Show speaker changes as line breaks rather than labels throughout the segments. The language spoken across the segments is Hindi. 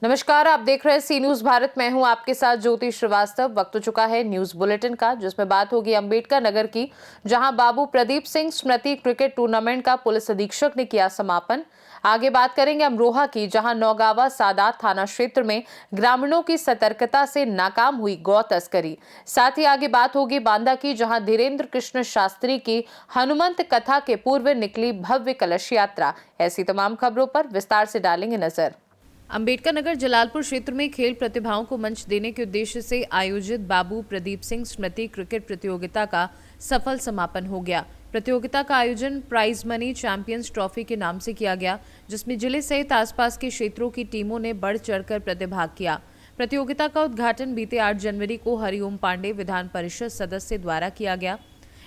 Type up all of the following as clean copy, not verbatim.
नमस्कार, आप देख रहे हैं सी न्यूज भारत। मैं हूं आपके साथ ज्योति श्रीवास्तव। वक्त हो चुका है न्यूज बुलेटिन का, जिसमें बात होगी अंबेडकर नगर की, जहां बाबू प्रदीप सिंह स्मृति क्रिकेट टूर्नामेंट का पुलिस अधीक्षक ने किया समापन। आगे बात करेंगे अमरोहा की, जहां नौगावा सादात थाना क्षेत्र में ग्रामीणों की सतर्कता से नाकाम हुई गौ तस्करी। साथ ही आगे बात होगी बांदा की, जहां धीरेन्द्र कृष्ण शास्त्री की हनुमंत कथा के पूर्व निकली भव्य कलश यात्रा। ऐसी तमाम खबरों पर विस्तार से डालेंगे नजर। अंबेडकर नगर जलालपुर क्षेत्र में खेल प्रतिभाओं को मंच देने के उद्देश्य से आयोजित बाबू प्रदीप सिंह स्मृति क्रिकेट प्रतियोगिता का सफल समापन हो गया। प्रतियोगिता का आयोजन प्राइज मनी चैंपियंस ट्रॉफी के नाम से किया गया, जिसमें जिले सहित आसपास के क्षेत्रों की टीमों ने बढ़ चढ़कर प्रतिभाग किया। प्रतियोगिता का उद्घाटन बीते 8 जनवरी को हरिओम पांडे विधान परिषद सदस्य द्वारा किया गया।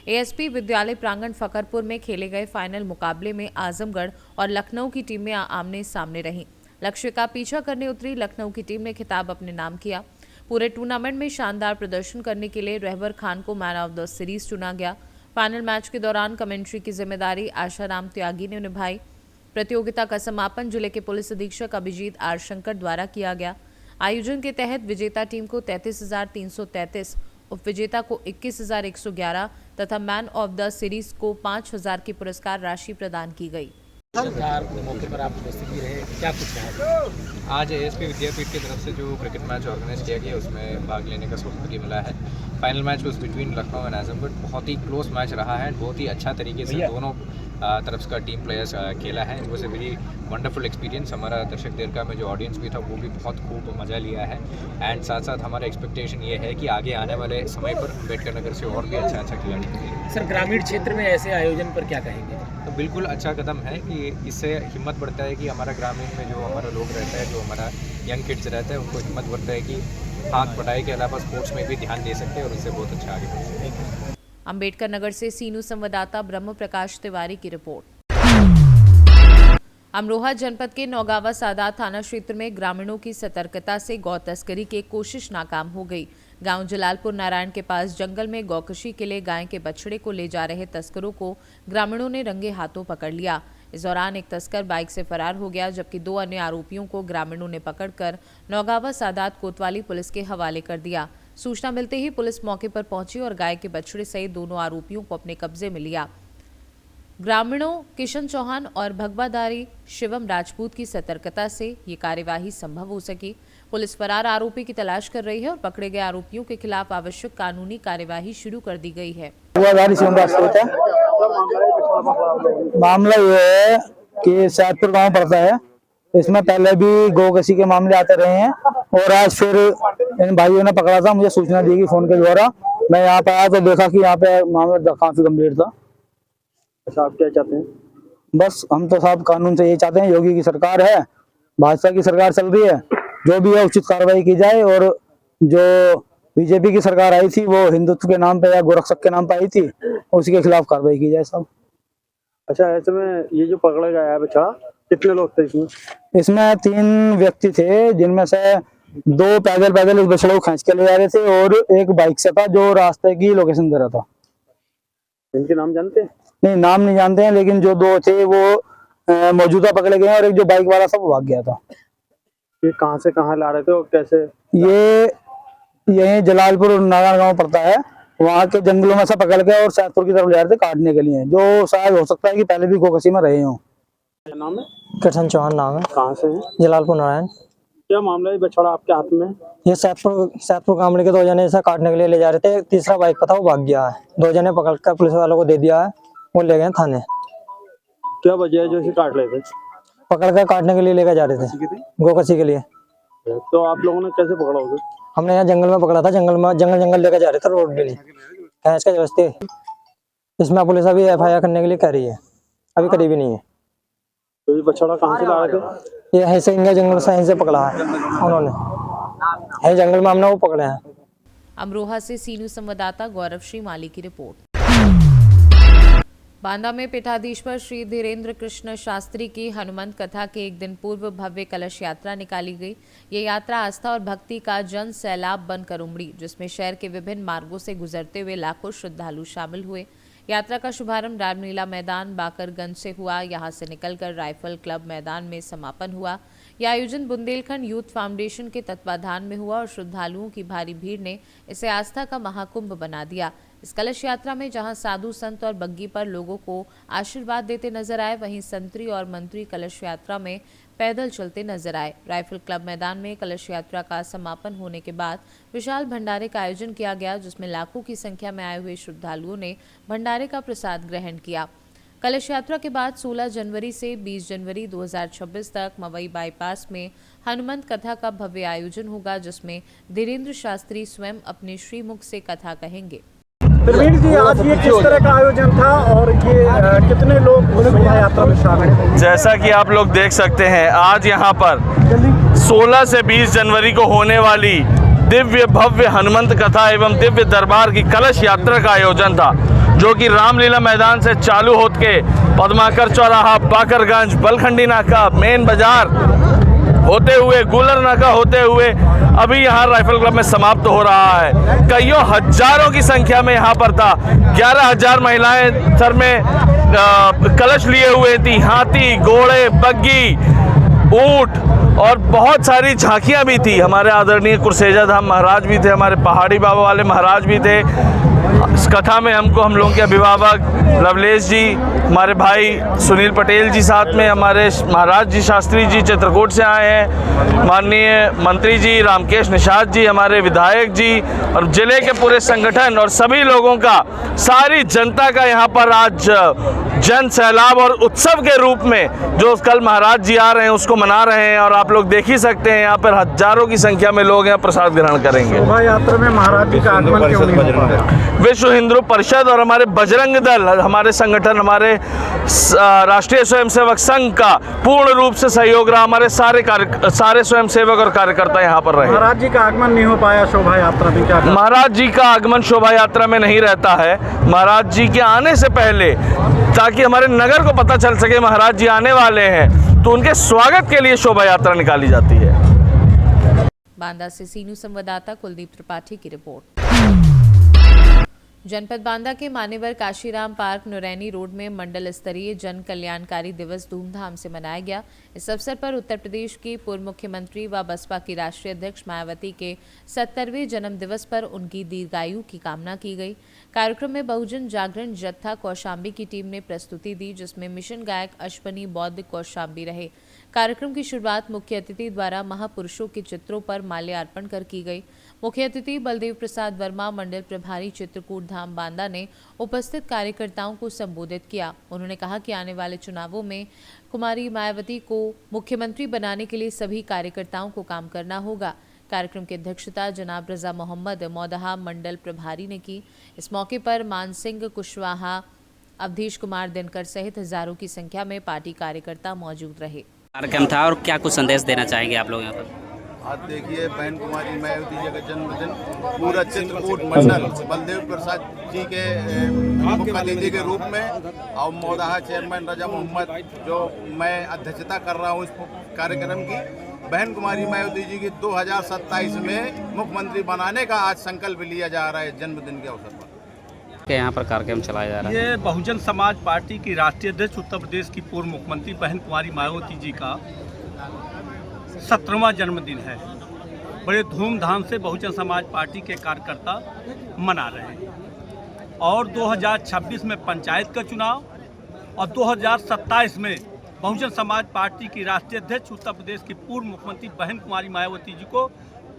एएसपी विद्यालय प्रांगण फकरपुर में खेले गए फाइनल मुकाबले में आजमगढ़ और लखनऊ की टीमें आमने सामने रहीं। लक्ष्य का पीछा करने उतरी लखनऊ की टीम ने खिताब अपने नाम किया। पूरे टूर्नामेंट में शानदार प्रदर्शन करने के लिए रहबर खान को मैन ऑफ द सीरीज चुना गया। फाइनल मैच के दौरान कमेंट्री की जिम्मेदारी आशाराम त्यागी ने निभाई। प्रतियोगिता का समापन जिले के पुलिस अधीक्षक अभिजीत आर शंकर द्वारा किया गया। आयोजन के तहत विजेता टीम को 33,333, उप विजेता को 21,111 तथा मैन ऑफ द सीरीज को 5,000 की पुरस्कार राशि प्रदान की गई।
मौके पर आप उपस्थित भी रहे, क्या कुछ कहा?
आज एएसपी विद्यापीठ की तरफ से जो क्रिकेट मैच ऑर्गेनाइज किया गया उसमें भाग लेने का सौभाग्य मिला है। Final match was between Lucknow and Azamgarh. बहुत ही क्लोज मैच रहा है, बहुत ही अच्छा तरीके से दोनों तरफ का टीम प्लेयर्स खेला है। It was a very wonderful experience. हमारा दर्शक दीर्घा में जो ऑडियंस भी था वो भी बहुत खूब मज़ा लिया है। एंड साथ साथ हमारा एक्सपेक्टेशन ये है कि आगे आने वाले समय पर अम्बेडकर नगर से और भी अच्छा खिलाड़ी मिलेंगे।
सर, ग्रामीण क्षेत्र में ऐसे आयोजन पर क्या कहेंगे?
तो बिल्कुल अच्छा कदम है कि इससे हिम्मत बढ़ता है कि हमारा ग्रामीण में जो हमारा लोग रहता है, जो हमारा यंग किड्स रहता है, उनको हिम्मत बढ़ता है कि हाँ, पढ़ाई के अलावा स्पोर्ट्स में भी ध्यान दे सकते हैं और उससे बहुत अच्छा आगे बढ़ सकते हैं।
अंबेडकर नगर से सी न्यूज संवाददाता ब्रह्म प्रकाश तिवारी की रिपोर्ट। अमरोहा जनपद के नौगावा सादात थाना क्षेत्र में ग्रामीणों की सतर्कता से गौ तस्करी की कोशिश नाकाम हो गई। गांव जलालपुर नारायण के पास जंगल में गौकशी के लिए गाय के बछड़े को ले जा रहे तस्करों को ग्रामीणों ने रंगे हाथों पकड़ लिया। इस दौरान एक तस्कर बाइक से फरार हो गया, जबकि 2 अन्य आरोपियों को ग्रामीणों ने पकड़कर नौगावा सादात कोतवाली पुलिस के हवाले कर दिया। सूचना मिलते ही पुलिस मौके पर पहुंची और गाय के बछड़े सहित दोनों आरोपियों को अपने कब्जे में लिया। ग्रामीणों किशन चौहान और भगवादारी शिवम राजपूत की सतर्कता से ये कार्यवाही संभव हो सकी। पुलिस फरार आरोपी की तलाश कर रही है और पकड़े गए आरोपियों के खिलाफ आवश्यक कानूनी कार्यवाही शुरू कर दी गई है।
मामला ये है कि सैदपुर गांव पड़ता है। इसमें पहले भी गोकशी के मामले आते रहे हैं और आज फिर इन भाइयों ने पकड़ा था। मुझे सूचना दी गई फोन के द्वारा। मैं यहाँ पे आया तो देखा कि यहाँ पे मामला काफी गंभीर था।
अच्छा, आप क्या चाहते हैं?
बस हम तो साहब कानून से ये चाहते हैं, योगी की सरकार है, भाजपा की सरकार चल रही है, जो भी है उचित कार्रवाई की जाए। और जो बीजेपी की सरकार आई थी वो हिंदुत्व के नाम पे या गोरक्षक के नाम पे आई थी, उसके खिलाफ कार्रवाई की जाए साहब।
अच्छा, ऐसे में ये जो पकड़ा गया है बछड़ा, कितने लोग थे इसमें?
इसमें 3 व्यक्ति थे, जिनमें से 2 पैदल इस बछड़े को खींच के ले जा रहे थे और एक बाइक से था जो रास्ते की लोकेशन दे रहा था।
इनके नाम जानते हैं?
नहीं, नाम नहीं जानते हैं, लेकिन जो 2 थे वो मौजूदा पकड़े गए हैं और एक जो बाइक वाला था वो भाग गया था।
ये कहाँ से कहाँ ला रहे थे और कैसे?
ये जलालपुर नारायण गांव पड़ता है, वहाँ के जंगलों में से पकड़ के और सैदपुर की तरफ ले जा रहे थे काटने के लिए, जो शायद हो सकता है कि पहले भी गोकशी में रहे हों।
क्या नाम है?
किशन चौहान नाम है।
कहाँ से है?
जलालपुर नारायण।
क्या मामला है? बछड़ा आपके हाथ में?
ये सैदपुर गांव के 2 जने ऐसा काटने के लिए ले जा रहे थे। तीसरा बाइक पर था, वो भाग गया है। 2 जने पकड़कर पुलिस वालों को दे दिया है, वो ले गए थाने।
क्या वजह है जो इसे काट रहे थे?
पकड़कर काटने के लिए लेकर जा रहे थे, गोकशी के लिए।
तो आप लोगों ने कैसे पकड़ा उसे?
हमने यहाँ जंगल में पकड़ा था, जंगल लेकर जा रहे थे रोड के लिए, भैंस का जबरदस्ती। इसमें पुलिस अभी FIR करने के लिए कह रही है, अभी करीबी नहीं है।
तो ये बछड़ा कहाँ से ला रहे थे?
ये है सिंह जंगल से पकड़ा है उन्होंने, है जंगल में, हमने वो पकड़े हैं।
अमरोहा से सी न्यूज संवाददाता गौरव श्री माली की रिपोर्ट। बांदा में पीठाधीश्वर श्री धीरेन्द्र कृष्ण शास्त्री की हनुमंत कथा के एक दिन पूर्व भव्य कलश यात्रा निकाली गई। ये यात्रा आस्था और भक्ति का जन सैलाब बनकर उमड़ी, जिसमें शहर के विभिन्न मार्गों से गुजरते हुए लाखों श्रद्धालु शामिल हुए। यात्रा का शुभारंभ रामलीला मैदान बाकरगंज से हुआ। यहां से निकलकर राइफल क्लब मैदान में समापन हुआ। यह आयोजन बुंदेलखंड यूथ फाउंडेशन के तत्वाधान में हुआ और श्रद्धालुओं की भारी भीड़ ने इसे आस्था का महाकुंभ बना दिया। इस कलश यात्रा में जहां साधु संत और बग्गी पर लोगों को आशीर्वाद देते नजर आए, वहीं संतरी और मंत्री कलश यात्रा में पैदल चलते नजर आए। राइफल क्लब मैदान में कलश यात्रा का समापन होने के बाद विशाल भंडारे का आयोजन किया गया, जिसमें लाखों की संख्या में आए हुए श्रद्धालुओं ने भंडारे का प्रसाद ग्रहण किया। कलश यात्रा के बाद 16 जनवरी से 20 जनवरी 2026 तक मवई बाईपास में हनुमंत कथा का भव्य आयोजन होगा, जिसमें धीरेन्द्र शास्त्री स्वयं अपने श्रीमुख से कथा कहेंगे।
प्रवीण जी, आज ये किस तरह का आयोजन था और ये कितने लोग शोभा यात्रा में शामिल हैं?
जैसा कि आप लोग देख सकते हैं, आज यहाँ पर 16 से 20 जनवरी को होने वाली दिव्य भव्य हनुमंत कथा एवं दिव्य दरबार की कलश यात्रा का आयोजन था, जो कि रामलीला मैदान से चालू होकर के पद्माकर चौराहा, बाकरगंज, बलखंडी नाका, मेन बाजार होते हुए, गुलर नाका होते हुए अभी यहाँ राइफल क्लब में समाप्त हो रहा है। कईयों हजारों की संख्या में यहाँ पर था। 11,000 महिलाएं सर में कलश लिए हुए थी। हाथी, घोड़े, बग्गी, ऊंट और बहुत सारी झांकियां भी थी। हमारे आदरणीय कुरसेजा धाम महाराज भी थे, हमारे पहाड़ी बाबा वाले महाराज भी थे। इस कथा में हम लोगों के अभिभावक लवलेश जी, हमारे भाई सुनील पटेल जी, साथ में हमारे महाराज जी शास्त्री जी चित्रकूट से आए हैं, माननीय मंत्री जी रामकेश निषाद जी, हमारे विधायक जी और जिले के पूरे संगठन और सभी लोगों का, सारी जनता का यहाँ पर आज जन सैलाब और उत्सव के रूप में जो कल महाराज जी आ रहे हैं उसको मना रहे हैं। और आप लोग देख ही सकते हैं यहाँ पर हजारों की संख्या में लोग यहाँ प्रसाद ग्रहण करेंगे।
शोभा यात्रा में महाराज जी का आगमन क्यों नहीं हो पाया?
विश्व हिंदू परिषद और हमारे बजरंग दल, हमारे संगठन, हमारे राष्ट्रीय स्वयंसेवक संघ का पूर्ण रूप से सहयोग रहा। हमारे सारे स्वयंसेवक और कार्यकर्ता यहाँ पर रहे।
महाराज जी का आगमन नहीं हो पाया शोभा यात्रा में, क्या?
महाराज जी का आगमन शोभा यात्रा में नहीं रहता है। महाराज जी के आने से पहले, ताकि हमारे नगर को पता चल सके महाराज जी आने वाले हैं, तो उनके स्वागत के लिए शोभा यात्रा निकाली जाती है।
बांदा से सी न्यूज़ संवाददाता कुलदीप त्रिपाठी की रिपोर्ट। जनपद बांदा के मान्यवर काशीराम पार्क नौरैनी रोड में मंडल स्तरीय जन कल्याणकारी दिवस धूमधाम से मनाया गया। इस अवसर पर उत्तर प्रदेश की पूर्व मुख्यमंत्री व बसपा की राष्ट्रीय अध्यक्ष मायावती के 70वें जन्म दिवस पर उनकी दीर्घायु की कामना की गई। कार्यक्रम में बहुजन जागरण जत्था कौशाम्बी की टीम ने प्रस्तुति दी, जिसमें मिशन गायक अश्वनी बौद्ध कौशाम्बी रहे। कार्यक्रम की शुरुआत मुख्य अतिथि द्वारा महापुरुषों के चित्रों पर माल्यार्पण कर की गई। मुख्य अतिथि बलदेव प्रसाद वर्मा, मंडल प्रभारी चित्रकूट धाम बांदा, ने उपस्थित कार्यकर्ताओं को संबोधित किया। उन्होंने कहा कि आने वाले चुनावों में कुमारी मायावती को मुख्यमंत्री बनाने के लिए सभी कार्यकर्ताओं को काम करना होगा। कार्यक्रम की अध्यक्षता जनाब रजा मोहम्मद मौदहा मंडल प्रभारी ने की। इस मौके पर मानसिंह कुशवाहा, अवधेश कुमार दिनकर सहित हजारों की संख्या में पार्टी कार्यकर्ता मौजूद रहे।
कार्यक्रम था और क्या कुछ संदेश देना चाहेंगे आप लोग यहाँ पर?
आज देखिए, बहन कुमारी मायावती जी का जन्मदिन पूरा चित्रकूट मंडल बलदेव प्रसाद जी के मुख्य अतिथि के रूप में और मौदाहा चेयरमैन रजा मोहम्मद, जो मैं अध्यक्षता कर रहा हूँ इस कार्यक्रम की, बहन कुमारी मायावती जी की 2027 में मुख्यमंत्री बनाने का आज संकल्प लिया जा रहा है जन्मदिन के अवसर पर।
यहाँ पर कार्यक्रम चलाया जा रहा है।
ये बहुजन समाज पार्टी की राष्ट्रीय अध्यक्ष उत्तर प्रदेश की पूर्व मुख्यमंत्री बहन कुमारी मायावती जी का 17वां जन्मदिन है। बड़े धूमधाम से बहुजन समाज पार्टी के कार्यकर्ता मना रहे हैं और 2026 में पंचायत का चुनाव और 2027 में बहुजन समाज पार्टी की राष्ट्रीय अध्यक्ष उत्तर प्रदेश की पूर्व मुख्यमंत्री बहन कुमारी मायावती जी को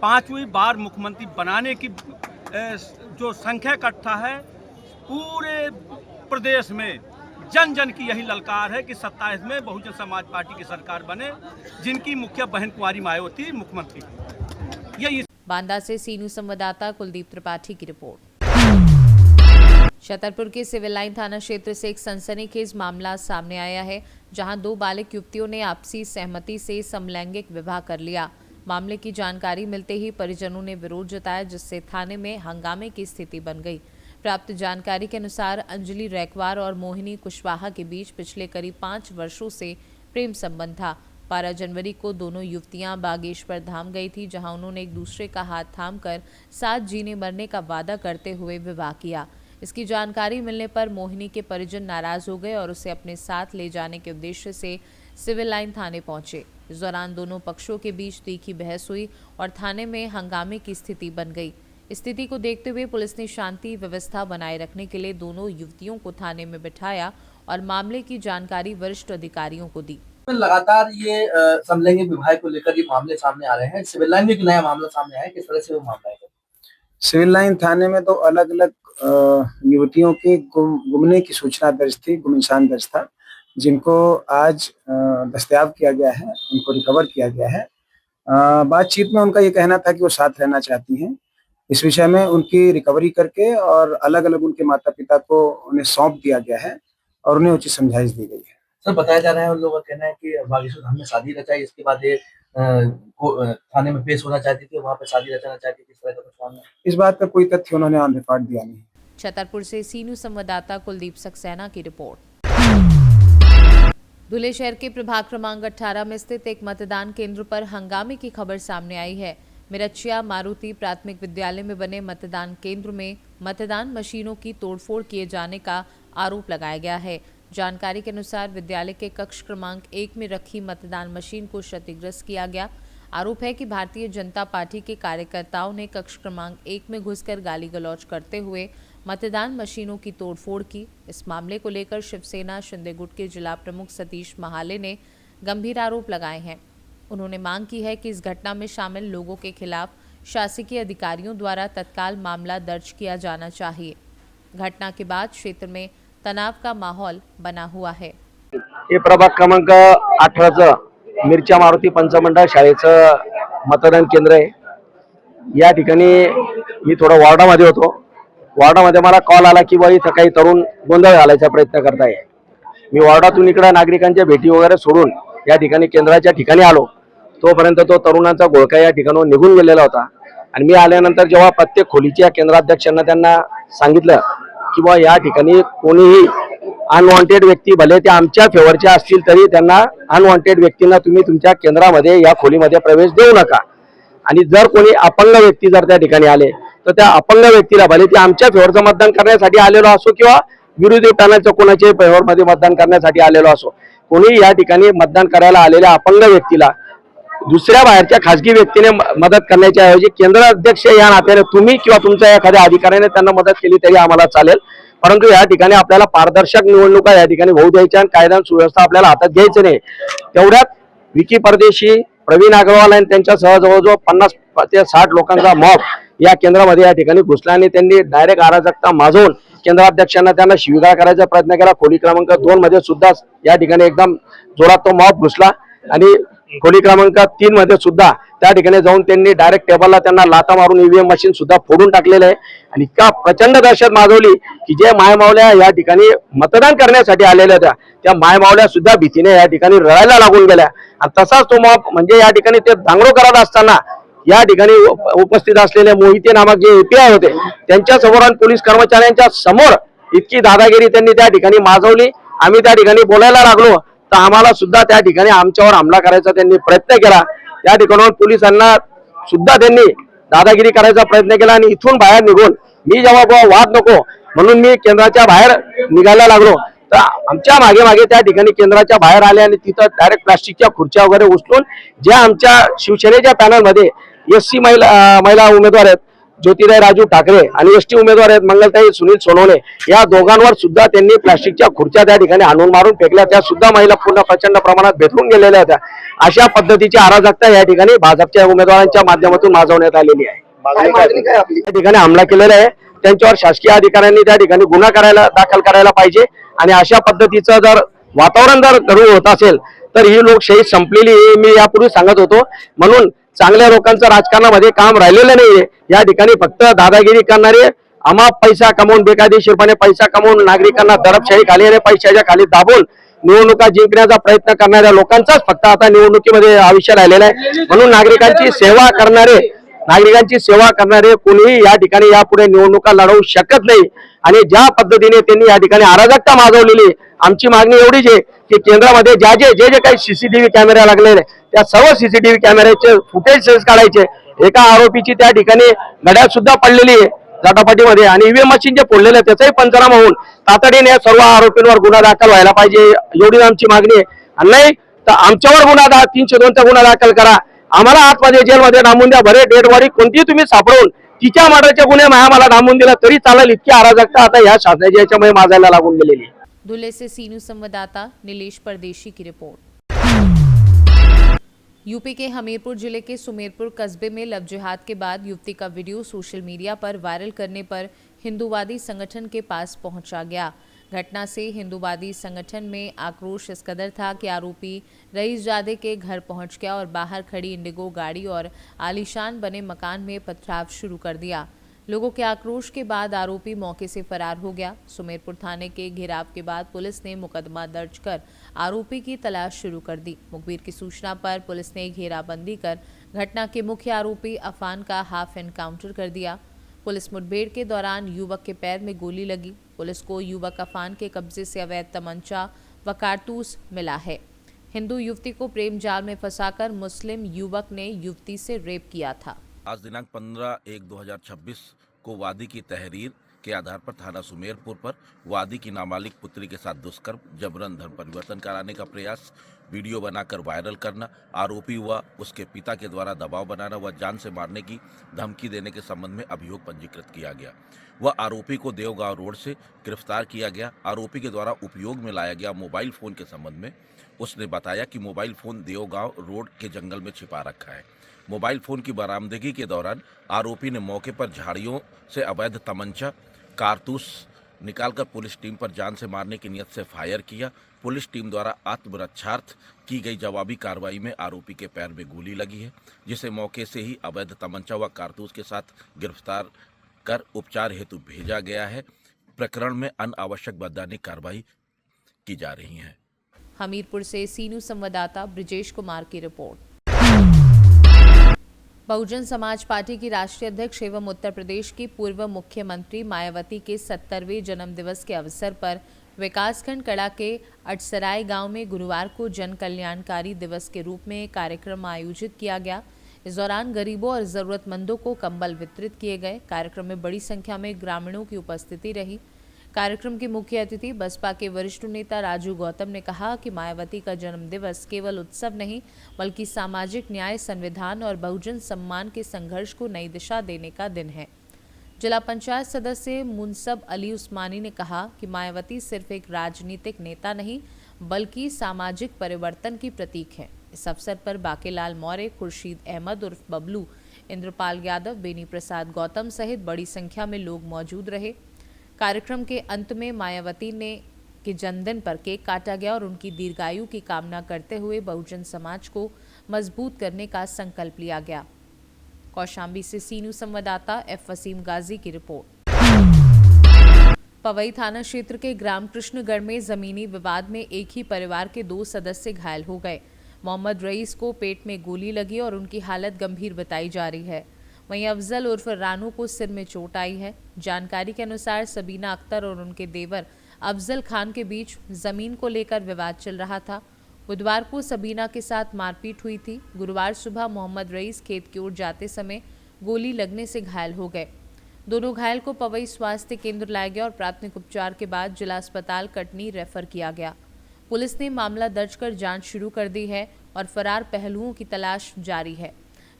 5वीं बार मुख्यमंत्री बनाने की जो संख्या इकट्ठा है, पूरे प्रदेश में जन जन की यही ललकार है कि 27 में बहुजन समाज पार्टी की सरकार बने, जिनकी मुखिया बहन कुमारी मायावती मुख्यमंत्री। यही
बांदा से सी न्यूज़ संवाददाता कुलदीप त्रिपाठी की रिपोर्ट। छतरपुर के सिविल लाइन थाना क्षेत्र से एक सनसनीखेज मामला सामने आया है, जहां 2 बालिग युवतियों ने आपसी सहमति से समलैंगिक विवाह कर लिया। मामले की जानकारी मिलते ही परिजनों ने विरोध जताया, जिससे थाने में हंगामे की स्थिति बन गई। प्राप्त जानकारी के अनुसार अंजलि रैकवार और मोहिनी कुशवाहा के बीच पिछले करीब 5 वर्षों से प्रेम संबंध था। 12 जनवरी को दोनों युवतियां बागेश्वर धाम गई थी, जहां उन्होंने एक दूसरे का हाथ थामकर साथ जीने मरने का वादा करते हुए विवाह किया। इसकी जानकारी मिलने पर मोहिनी के परिजन नाराज हो गए और उसे अपने साथ ले जाने के उद्देश्य से सिविल लाइन थाने पहुंचे। इस दौरान दोनों पक्षों के बीच तीखी बहस हुई और थाने में हंगामे की स्थिति बन गई। स्थिति को देखते हुए पुलिस ने शांति व्यवस्था बनाए रखने के लिए दोनों युवतियों को थाने में बिठाया और मामले की जानकारी वरिष्ठ अधिकारियों को दी।
लगातार ये समलैंगिक विवाह को लेकर ये मामले सामने आ रहे हैं। सिविल लाइन में एक नया मामला सामने आया है, किस तरह से वो मामला है?
सिविल लाइन थाने में तो अलग अलग युवतियों के गुमने की सूचना दर्ज थी, गुम निशान दर्ज था, जिनको आज दस्तयाब किया गया है, उनको रिकवर किया गया है। बातचीत में उनका ये कहना था कि वो साथ रहना चाहती हैं। इस विषय में उनकी रिकवरी करके और अलग अलग उनके माता पिता को उन्हें सौंप दिया गया है और उन्हें उचित समझाइश दी गई है।
सर, बताया जा रहा है, उन लोगों का कहना है कि बागेश्वर धाम में शादी रचाई, इसके बाद ये थाने में पेश होना चाहती थी, वहाँ पे शादी रचाना चाहती थी, इस तरह का कुछ मामला?
इस बात का कोई तथ्य उन्होंने ऑन रिकॉर्ड दिया नहीं।
छतरपुर से सी न्यूज़ संवाददाता कुलदीप सक्सेना की रिपोर्ट। धुले शहर के प्रभाग क्रमांक 18 में स्थित एक मतदान केंद्र पर हंगामे की खबर सामने आई है। मिरचिया मारुति प्राथमिक विद्यालय में बने मतदान केंद्र में मतदान मशीनों की तोड़फोड़ किए जाने का आरोप लगाया गया है। जानकारी के अनुसार विद्यालय के कक्ष क्रमांक 1 में रखी मतदान मशीन को क्षतिग्रस्त किया गया। आरोप है कि भारतीय जनता पार्टी के कार्यकर्ताओं ने कक्ष क्रमांक 1 में घुसकर गाली गलौज करते हुए मतदान मशीनों की तोड़फोड़ की। इस मामले को लेकर शिवसेना शिंदे गुट के जिला प्रमुख सतीश महाले ने गंभीर आरोप लगाए हैं। उन्होंने मांग की है कि इस घटना में शामिल लोगों के खिलाफ शासकीय अधिकारियों द्वारा तत्काल मामला दर्ज किया जाना चाहिए। घटना के बाद क्षेत्र में तनाव का माहौल बना हुआ है।
हे प्रभाग क्रमांक 18चं मिरच्या मारुती पंचमंडळ शाळेचं मतदान केंद्र आहे। या ठिकाणी मी थोडा वॉर्डामध्ये होतो। वॉर्डामध्ये मला कॉल आला की बाई इथं काही तरुण गोंधळ घालायचा प्रयत्न करताय। मी वॉर्डातून इकडे नागरिकांच्या भेटी वगैरे सोडून या ठिकाणी केंद्राच्या ठिकाणी आलो। तोपर्यंत तो तरुणांचा घोळका या ठिकाणून निघून गेलेला होता आणि मी आल्यानंतर जेव्हा प्रत्येक खोलीच्या केंद्राध्यक्षांना त्यांना सांगितलं की बा या ठिकाणी कोणीही अनवॉन्टेड व्यक्ती भले ते आमच्या फेवरचे असतील तरी त्यांना अनवॉन्टेड व्यक्तींना तुम्ही तुमच्या केंद्रामध्ये या खोलीमध्ये प्रवेश देऊ नका आणि जर कोणी अपंग व्यक्ती जर त्या ठिकाणी आले तर त्या अपंग व्यक्तीला भले ते आमच्या फेवरचं मतदान करण्यासाठी आलेलो असो किंवा विरोधी पॅनलच्या कोणाच्याही फेवरमध्ये मतदान करण्यासाठी आलेलो असो, कोणी या ठिकाणी मतदान करायला आलेल्या अपंग व्यक्तीला दुसऱ्या बाहेरच्या खासगी व्यक्तीने मदत करण्याच्या ऐवजी केंद्र अध्यक्ष या नात्याने तुम्ही किंवा तुमच्या एखाद्या अधिकाऱ्याने त्यांना मदत केली तरी आम्हाला चालेल, परंतु या ठिकाणी आपल्याला पारदर्शक निवडणुका या ठिकाणी होऊ द्यायच्या आणि कायदा सुव्यवस्था आपल्याला हातात घ्यायचं नाही। तेवढ्यात विकी परदेशी, प्रवीण अग्रवाल आणि त्यांच्यासह जवळजवळ 50 ते 60 लोकांचा मॉब या केंद्रामध्ये या ठिकाणी घुसला आणि त्यांनी डायरेक्ट अराजकता माजवून केंद्राध्यक्षांना त्यांना शिवीगाळ करायचा प्रयत्न केला। खोली क्रमांक 2 मध्ये सुद्धा या ठिकाणी एकदम जोरात तो मॉब घुसला आणि खोली क्रमांक 3 मध्ये सुद्धा त्या ठिकाणी जाऊन त्यांनी डायरेक्ट टेबलला त्यांना लाथा मारून ईव्हीएम मशीन सुद्धा फोडून टाकलेलं आहे आणि इतका प्रचंड दहशत माजवली की जे मायमावल्या या ठिकाणी मतदान करण्यासाठी आलेल्या होत्या त्या मायमावल्या सुद्धा भीतीने या ठिकाणी रडायला लागून गेल्या आणि तसाच तो मॉब म्हणजे या ठिकाणी ते दांगडो करत असताना या ठिकाणी उपस्थित असलेले मोहिते नामक जे एपीआय होते त्यांच्या समोर आणि पोलीस कर्मचाऱ्यांच्या समोर इतकी दादागिरी त्यांनी त्या ठिकाणी माजवली। आम्ही त्या ठिकाणी बोलायला लागलो तर आम्हाला सुद्धा त्या ठिकाणी आमच्यावर हमला करायचा त्यांनी प्रयत्न केला। त्या ठिकाणी पोलिसांना सुद्धा त्यांनी दादागिरी करायचा प्रयत्न केला आणि इथून बाहेर निघून मी जेव्हा वाद नको म्हणून मी केंद्राच्या बाहेर निघायला लागलो तर आमच्या मागे मागे त्या ठिकाणी केंद्राच्या बाहेर आले आणि तिथं डायरेक्ट प्लास्टिकच्या खुर्च्या वगैरे उचलून ज्या आमच्या शिवसेनेच्या पॅनलमध्ये एससी महिला उमेदवार आहेत ज्योतिराव राजू ठाकरे आणि एसटी उमेदवार आहेत मंगलताई सुनील सोनवणे, या दोघांवर सुद्धा त्यांनी प्लास्टिकच्या खुर्च्या त्या ठिकाणी आणून मारून फेकल्या। त्या सुद्धा महिला पूर्ण प्रचंड प्रमाणात भेटून गेलेल्या होत्या। अशा पद्धतीची अराजकता या ठिकाणी भाजपच्या उमेदवारांच्या माध्यमातून माजवण्यात आलेली आहे। त्या ठिकाणी हमला केलेला आहे, त्यांच्यावर शासकीय अधिकाऱ्यांनी त्या ठिकाणी गुन्हा दाखल करायला पाहिजे आणि अशा पद्धतीचं जर वातावरण जर घडू होत असेल तर ही लोकशाही संपलेली आहे मी यापूर्वी सांगत होतो। म्हणून चांगल्या लोकांचं राजकारणामध्ये काम राहिलेलं नाहीये। या ठिकाणी फक्त दादागिरी करणारे अमाप पैसा कमवून बेकायदेशीरपणे पैसा कमवून नागरिकांना दडपशाही खाली आणि पैशाच्या खाली दाबून निवडणुका जिंकण्याचा प्रयत्न करणाऱ्या लोकांचाच फक्त आता निवडणुकीमध्ये आयुष्य राहिलेलं आहे। म्हणून नागरिकांची सेवा करणारे कोणीही या ठिकाणी यापुढे निवडणुका लढवू शकत नाही आणि ज्या पद्धतीने त्यांनी या ठिकाणी अराजकता माजवलेली, आमची मागणी एवढीच आहे की केंद्रामध्ये जे काही सीसीटीव्ही कॅमेरे लागलेले त्या सर्व सीसीटीव्ही कॅमेऱ्याचे फुटेज काढायचे। एका आरोपीची त्या ठिकाणी घड्याळ सुद्धा पडलेली आहे झटापटीमध्ये आणि ईव्हीएम मशीन जे फोडलेले आहे त्याचाही पंचनामा होऊन तातडीने या सर्व आरोपींवर गुन्हा दाखल व्हायला पाहिजे, एवढी आमची मागणी आहे. आणि नाही तर आमच्यावर गुन्हा 302 चा गुन्हा दाखल करा, आम्हाला आतमध्ये जेलमध्ये डांबून द्या, भरे डेड बॉडी कोणतीही तुम्ही सापडून तिच्या मर्डरचे गुन्हे आम्हाला डांबून दिला तरी चालेल. इतकी अराजकता आता ह्या शासनाच्या याच्यामुळे माजायला लागून गेलेली आहे.
धुले से सीनू संवाददाता नीलेश परदेशी की रिपोर्ट। यूपी के हमीरपुर जिले के सुमेरपुर कस्बे में लव जिहाद के बाद युवती का वीडियो सोशल मीडिया पर वायरल करने पर हिंदूवादी संगठन के पास पहुंचा गया। घटना से हिंदूवादी संगठन में आक्रोश इस कदर था कि आरोपी रईसजादे के घर पहुंच गया और बाहर खड़ी इंडिगो गाड़ी और आलीशान बने मकान में पथराव शुरू कर दिया। लोगों के आक्रोश के बाद आरोपी मौके से फरार हो गया। सुमेरपुर थाने के घेराव के बाद पुलिस ने मुकदमा दर्ज कर आरोपी की तलाश शुरू कर दी। मुखबिर की सूचना पर पुलिस ने घेराबंदी कर घटना के मुख्य आरोपी अफान का हाफ एनकाउंटर कर दिया। पुलिस मुठभेड़ के दौरान युवक के पैर में गोली लगी। पुलिस को युवक अफान के कब्जे से अवैध तमंचा व कारतूस मिला है। हिंदू युवती को प्रेम जाल में फंसाकर मुस्लिम युवक ने युवती से रेप किया था।
आज दिनांक 15/1/2026 को वादी की तहरीर के आधार पर थाना सुमेरपुर पर वादी की नाबालिग पुत्री के साथ दुष्कर्म, जबरन धर्म परिवर्तन कराने का प्रयास, वीडियो बनाकर वायरल करना, आरोपी व उसके पिता के द्वारा दबाव बनाना व जान से मारने की धमकी देने के संबंध में अभियोग पंजीकृत किया गया। वह आरोपी को देवगांव रोड से गिरफ्तार किया गया। आरोपी के द्वारा उपयोग में लाया गया मोबाइल फोन के संबंध में उसने बताया कि मोबाइल फोन देवगांव रोड के जंगल में छिपा रखा है। मोबाइल फोन की बरामदगी के दौरान आरोपी ने मौके पर झाड़ियों से अवैध तमंचा, कारतूस निकालकर पुलिस टीम पर जान से मारने की नियत से फायर किया। पुलिस टीम द्वारा आत्मरक्षार्थ की गई जवाबी कार्रवाई में आरोपी के पैर में गोली लगी है, जिसे मौके से ही अवैध तमंचा व कारतूस के साथ गिरफ्तार कर उपचार हेतु भेजा गया है। प्रकरण में अनावश्यक वैधानिक कार्रवाई की जा रही है।
हमीरपुर से सीनू संवाददाता ब्रिजेश कुमार की रिपोर्ट। बहुजन समाज पार्टी की राष्ट्रीय अध्यक्ष एवं उत्तर प्रदेश की पूर्व मुख्यमंत्री मायावती के 70वें जन्म दिवस के अवसर पर विकासखंड कड़ा के अटसराय गांव में गुरुवार को जन कल्याणकारी दिवस के रूप में कार्यक्रम आयोजित किया गया। इस दौरान गरीबों और जरूरतमंदों को कंबल वितरित किए गए। कार्यक्रम में बड़ी संख्या में ग्रामीणों की उपस्थिति रही। कार्यक्रम के मुख्य अतिथि बसपा के वरिष्ठ नेता राजू गौतम ने कहा कि मायावती का जन्म दिवस केवल उत्सव नहीं बल्कि सामाजिक न्याय, संविधान और बहुजन सम्मान के संघर्ष को नई दिशा देने का दिन है। जिला पंचायत सदस्य मुनसब अली उस्मानी ने कहा कि मायावती सिर्फ एक राजनीतिक नेता नहीं बल्कि सामाजिक परिवर्तन की प्रतीक है। इस अवसर पर बाकेलाल मौर्य, खुर्शीद अहमद उर्फ बबलू, इंद्रपाल यादव, बेनी प्रसाद गौतम सहित बड़ी संख्या में लोग मौजूद रहे। कार्यक्रम के अंत में मायावती के जन्मदिन पर केक काटा गया और उनकी दीर्घायु की कामना करते हुए बहुजन समाज को मजबूत करने का संकल्प लिया गया। कौशाम्बी से सीनू संवाददाता एफ वसीम गाजी की रिपोर्ट। पवई थाना क्षेत्र के ग्राम कृष्णगढ़ में जमीनी विवाद में एक ही परिवार के 2 सदस्य घायल हो गए। मोहम्मद रईस को पेट में गोली लगी और उनकी हालत गंभीर बताई जा रही है। वहीं अफजल उर्फ रानू को सिर में चोट आई है। जानकारी के अनुसार सबीना अख्तर और उनके देवर अफजल खान के बीच जमीन को लेकर विवाद चल रहा था। बुधवार को सबीना के साथ मारपीट हुई थी। गुरुवार सुबह मोहम्मद रईस खेत की ओर जाते समय गोली लगने से घायल हो गए। दोनों घायल को पवई स्वास्थ्य केंद्र लाया गया और प्राथमिक उपचार के बाद जिला अस्पताल कटनी रेफर किया गया। पुलिस ने मामला दर्ज कर जांच शुरू कर दी है और फरार पहलुओं की तलाश जारी है।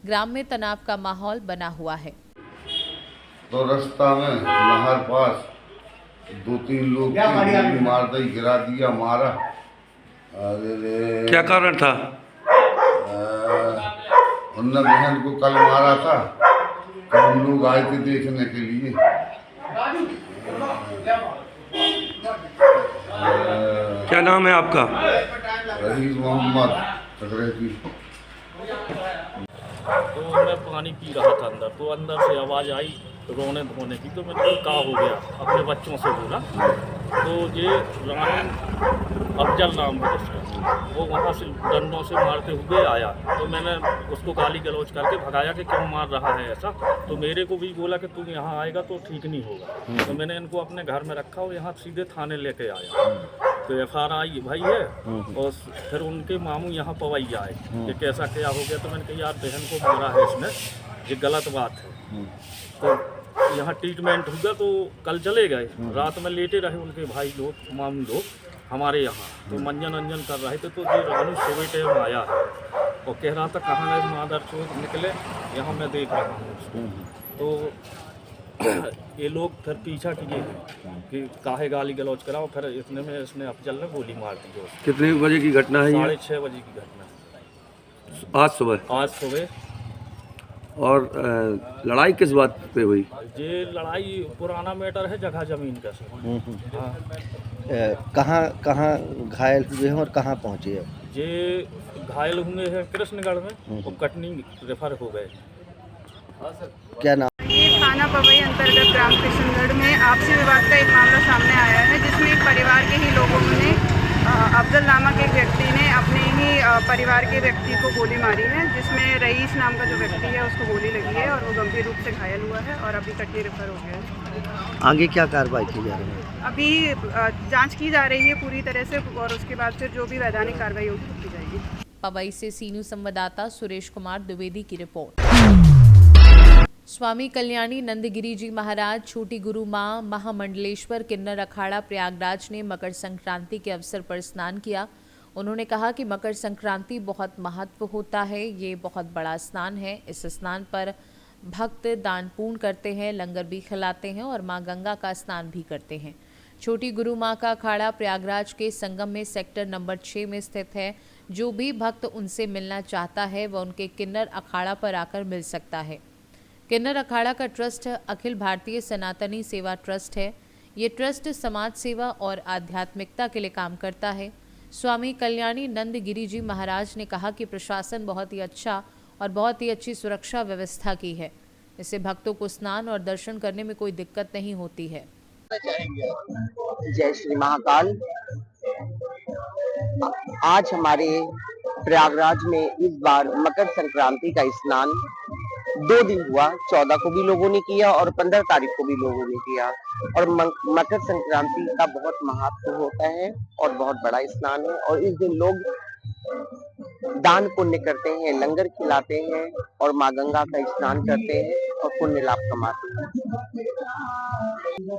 ग्राम में तनाव का माहौल बना हुआ है।
तो रास्ता में नहर पास 2-3 लोग मार दी, गिरा दिया, मारा।
क्या कारण था?
उन्होंने बहन को कल मारा था, तो हम लोग आए थे देखने के लिए।
क्या नाम है आपका?
रईस मोहम्मद चक्रेती।
तो मैं पानी पी रहा था अंदर, तो अंदर से आवाज़ आई रोने धोने की, तो मैंने कहा हो गया, अपने बच्चों से बोला। तो ये रानू अफजल नाम है उसका, वो वहाँ से डंडों से मारते हुए आया, तो मैंने उसको गाली गलौज करके भगाया कि क्यों मार रहा है ऐसा। तो मेरे को भी बोला कि तुम यहाँ आएगा तो ठीक नहीं होगा। तो मैंने इनको अपने घर में रखा और यहाँ सीधे थाने लेके आया। तो FR आई भाई है, और फिर उनके मामू यहाँ पवई आए कि कैसा क्या हो गया। तो मैंने कहा यार बहन को मारा है इसने, ये गलत बात है। तो यहाँ ट्रीटमेंट हुआ तो कल चले गए, रात में लेटे रहे उनके भाई लोग मामी लोग हमारे यहाँ, तो मंजन अंजन कर रहे थे। तो ये रानू सुबह टाइम आया और कह रहा था कहाँ गए मादर चोट निकले, यहाँ मैं देख रहा हूँ उसको। तो ये लोग फिर पीछा किए कि काहे गाली गलौज कराओ, फिर इतने में इसने अफजल ने गोली मार दी।
कितने बजे की घटना है?
6:30 बजे की घटना,
आज सुबह।
आज सुबह।
और लड़ाई किस बात पे हुई?
ये लड़ाई पुराना मैटर है, जगह जमीन का।
कहाँ घायल हुए हैं और कहाँ पहुँचे हैं?
ये घायल हुए हैं कृष्णगढ़ में और कटनी रेफर हो गए।
क्या नाम?
ये थाना पवई अंतर्गत ग्राम कृष्णगढ़ में आपसी विवाद का एक मामला सामने आया है, जिसमें एक परिवार के ही लोगों ने अफजल नामक एक व्यक्ति ने अपने ही परिवार के व्यक्ति को गोली मारी है, जिसमें रईस नाम का जो व्यक्ति है उसको गोली लगी है और वो गंभीर रूप से घायल हुआ है और अभी कटनी रेफर हो गया है।
आगे क्या कार्रवाई की जा रही है?
अभी जांच की जा रही है पूरी तरह से और उसके बाद फिर जो भी वैधानिक कार्रवाई होगी वो की जाएगी।
पवई से सीनू संवाददाता सुरेश कुमार द्विवेदी की रिपोर्ट। स्वामी कल्याणी नंदगिरी जी महाराज, छोटी गुरु मां महामंडलेश्वर किन्नर अखाड़ा प्रयागराज ने मकर संक्रांति के अवसर पर स्नान किया। उन्होंने कहा कि मकर संक्रांति बहुत महत्व होता है, ये बहुत बड़ा स्नान है। इस स्नान पर भक्त दान पुण्य करते हैं, लंगर भी खिलाते हैं और मां गंगा का स्नान भी करते हैं। छोटी गुरु मां का अखाड़ा प्रयागराज के संगम में सेक्टर नंबर 6 में स्थित है। जो भी भक्त उनसे मिलना चाहता है वह उनके किन्नर अखाड़ा पर आकर मिल सकता है। किन्नर अखाड़ा का ट्रस्ट अखिल भारतीय सनातनी सेवा ट्रस्ट है। ये ट्रस्ट समाज सेवा और आध्यात्मिकता के लिए काम करता है। स्वामी कल्याणी नंदगिरी जी महाराज ने कहा कि प्रशासन बहुत ही अच्छा और बहुत ही अच्छी सुरक्षा व्यवस्था की है। इससे भक्तों को स्नान और दर्शन करने में कोई दिक्कत नहीं होती है।
जय श्री महाकाल। आज हमारे प्रयागराज में इस बार मकर संक्रांति का स्नान 2 दिन हुआ। 14 को भी लोगों ने किया और 15 तारीख को भी लोगों ने किया। और मकर संक्रांति का बहुत महत्व होता है और बहुत बड़ा स्नान है। और इस दिन लोग दान पुण्य करते हैं, लंगर खिलाते हैं और माँ गंगा का स्नान करते हैं और पुण्य लाभ कमाते हैं।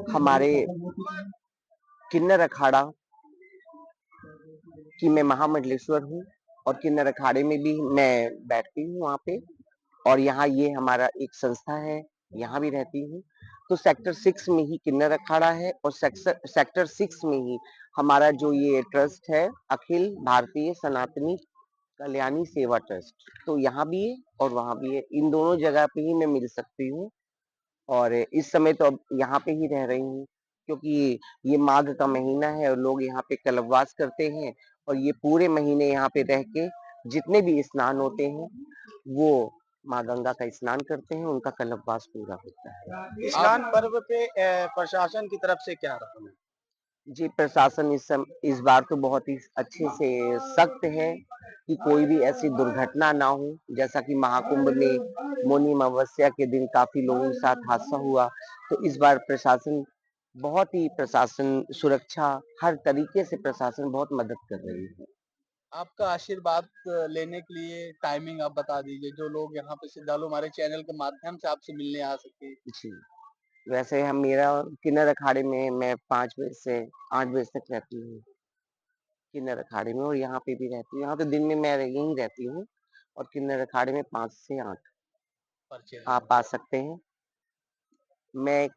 हमारे किन्नर अखाड़ा की मैं महामंडलेश्वर हूँ और किन्नर अखाड़े में भी मैं बैठती हूँ वहाँ पे। और यहाँ ये हमारा एक संस्था है, यहाँ भी रहती हूँ। तो सेक्टर 6 में ही किन्नर अखाड़ा है और सेक्टर 6 में ही हमारा जो ये ट्रस्ट है अखिल भारतीय सनातनी कल्याणी सेवा ट्रस्ट, तो यहाँ भी है और वहाँ भी है। इन दोनों जगह पे ही मैं मिल सकती हूँ और इस समय तो अब यहाँ पे ही रह रही हूँ, क्योंकि ये माघ का महीना है और लोग यहाँ पे कल्पवास करते हैं और ये पूरे महीने यहाँ पे रह के जितने भी स्नान होते हैं वो माँ गंगा का स्नान करते हैं, उनका कल्पवास पूरा होता है।
स्नान पर्व पे प्रशासन की तरफ से क्या रहा है?
जी, प्रशासन इस बार तो बहुत ही अच्छे से सख्त है कि कोई भी ऐसी दुर्घटना ना हो। जैसा कि महाकुंभ में मौनी अमावस्या के दिन काफी लोगों के साथ हादसा हुआ, तो इस बार प्रशासन सुरक्षा हर तरीके से प्रशासन बहुत मदद कर रही है।
आपका आशीर्वाद लेने के लिए टाइमिंग आप बता दीजिए, जो लोग यहाँ पे श्रद्धालु हमारे चैनल के माध्यम से आपसे मिलने आ सके।
जी, वैसे मेरा किन्नर अखाड़े में मैं 5 बजे से 8 बजे तक रहती हूँ किन्नर अखाड़े में, और यहाँ पे भी रहती हूँ। यहाँ तो दिन में मैं यहीं रहती हूँ और किन्नर अखाड़े में 5 से 8 आप आ सकते हैं। मैं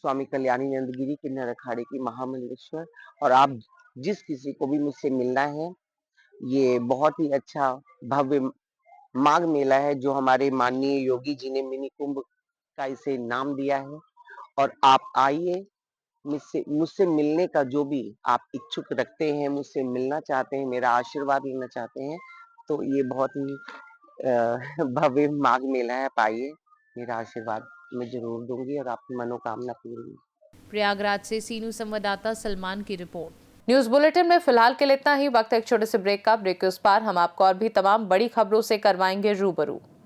स्वामी कल्याणी नंदगिरी किन्नर अखाड़े की महामंडलेश्वर, और आप जिस किसी को भी मुझसे मिलना है, ये बहुत ही अच्छा भव्य माघ मेला है जो हमारे माननीय योगी जी ने मिनी कुंभ का इसे नाम दिया है। और आप आइए, मुझसे मिलने का जो भी आप इच्छुक रखते हैं, मुझसे मिलना चाहते हैं, मेरा आशीर्वाद लेना चाहते हैं, तो ये बहुत ही भव्य माघ मेला है। आप आइए, मेरा आशीर्वाद मैं जरूर दूंगी और आपकी मनोकामना पूरी।
प्रयागराज से सीनू संवाददाता सलमान की रिपोर्ट। न्यूज बुलेटिन में फिलहाल के लिए इतना ही। वक्त है एक छोटे से ब्रेक का। ब्रेक के उस पार हम आपको और भी तमाम बड़ी खबरों से करवाएंगे रूबरू।